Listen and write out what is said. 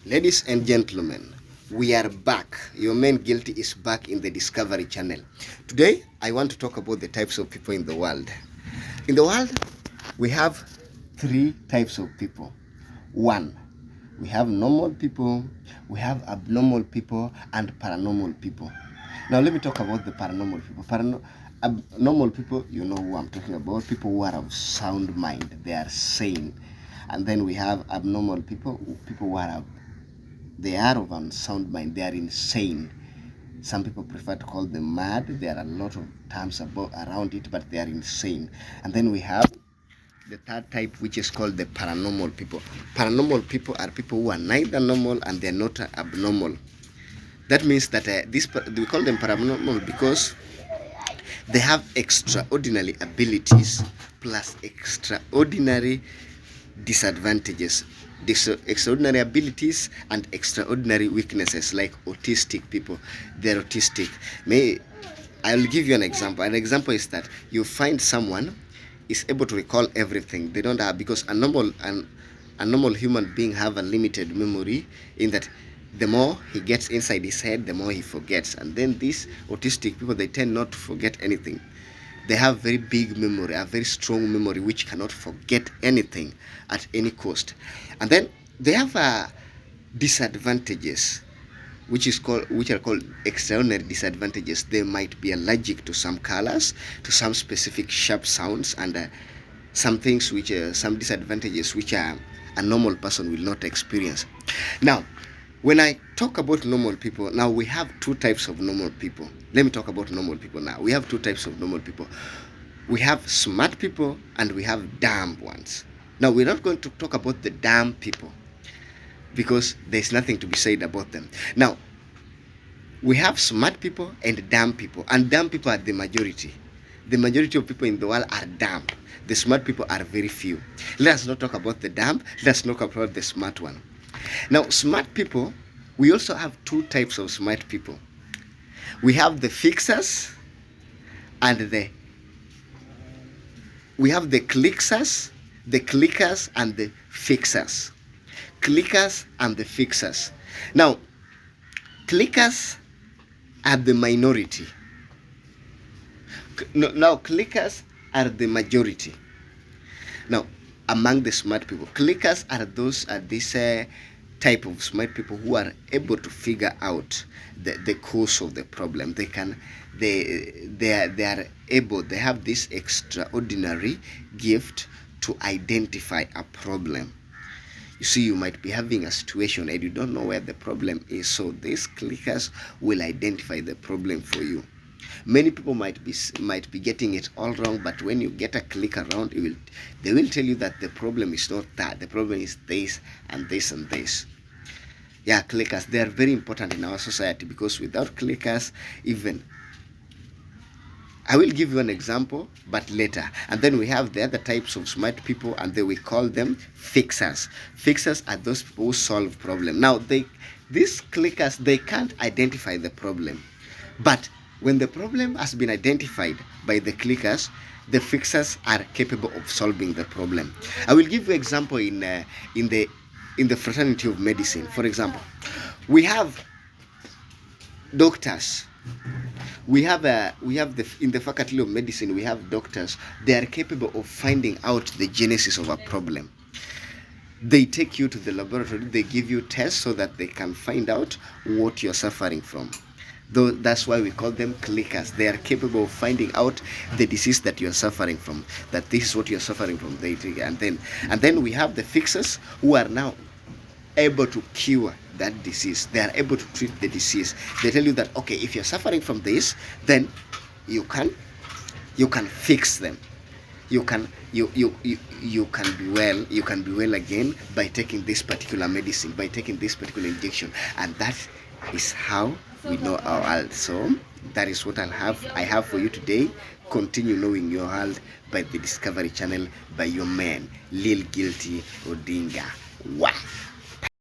Ladies and gentlemen, we are back. Your man Guilty is back in the Discovery Channel. Today, I want to talk about the types of people in the world. In the world, we have three types of people. One, we have normal people, we have abnormal people, and paranormal people. Now, let me talk about the paranormal people. Abnormal people, you know who I'm talking about. People who are of sound mind, they are sane. And then we have abnormal people, people who are they are of unsound mind, they are insane. Some people prefer to call them mad. There are a lot of terms around it, but they are insane. And then we have the third type, which is called the paranormal people. Paranormal people are people who are neither normal and they're not abnormal. That means that we call them paranormal because they have extraordinary abilities plus extraordinary disadvantages. Extraordinary abilities and extraordinary weaknesses, like autistic people. They're autistic. I'll give you an example. An example is that you find someone is able to recall everything. They don't have, because a normal human being have a limited memory, in that the more he gets inside his head, the more he forgets. And then these autistic people, they tend not to forget anything. They have very big memory, a very strong memory, which cannot forget anything at any cost. And then they have disadvantages, which are called extraordinary disadvantages. They might be allergic to some colors, to some specific sharp sounds, and some things which some disadvantages which a normal person will not experience. Now, when I talk about normal people, now we have two types of normal people. Let me talk about normal people now. We have two types of normal people. We have smart people and we have dumb ones. Now, we're not going to talk about the dumb people because there's nothing to be said about them. Now, we have smart people and dumb people people are the majority. The majority of people in the world are dumb. The smart people are very few. Let us not talk about the dumb. Let's talk about the smart one. Now, smart people, we also have two types of smart people. We have the fixers and we have the clickers and the fixers. Clickers and the fixers. Now, clickers are the minority. Now, clickers are the majority. Now, among the smart people, clickers are this type of smart people who are able to figure out the cause of the problem. They have this extraordinary gift to identify a problem. You see, you might be having a situation and you don't know where the problem is, so these clickers will identify the problem for you. Many people might be getting it all wrong, but when you get a click around, they will tell you that the problem is not that. The problem is this and this and this. Yeah, clickers, they are very important in our society, because without clickers, even I will give you an example, but later. And then we have the other types of smart people, and then we call them fixers. Fixers are those people who solve problems. Now, these clickers, they can't identify the problem, but when the problem has been identified by the clickers, the fixers are capable of solving the problem. I will give you an example in the fraternity of medicine. For example, we have doctors. We have in the faculty of medicine, we have doctors. They are capable of finding out the genesis of a problem. They take you to the laboratory. They give you tests so that they can find out what you're suffering from. That's why we call them clickers. They are capable of finding out the disease that you are suffering from, that this is what you are suffering from. And then we have the fixers, who are now able to cure that disease. They are able to treat the disease. They tell you that, okay, if you're suffering from this, then you can fix them. You can be well. You can be well again by taking this particular medicine, by taking this particular injection, and that is how we know our world. So that is what I have for you today. Continue knowing your world by the Discovery Channel, by your man Lil Guilty Odinga. Wow.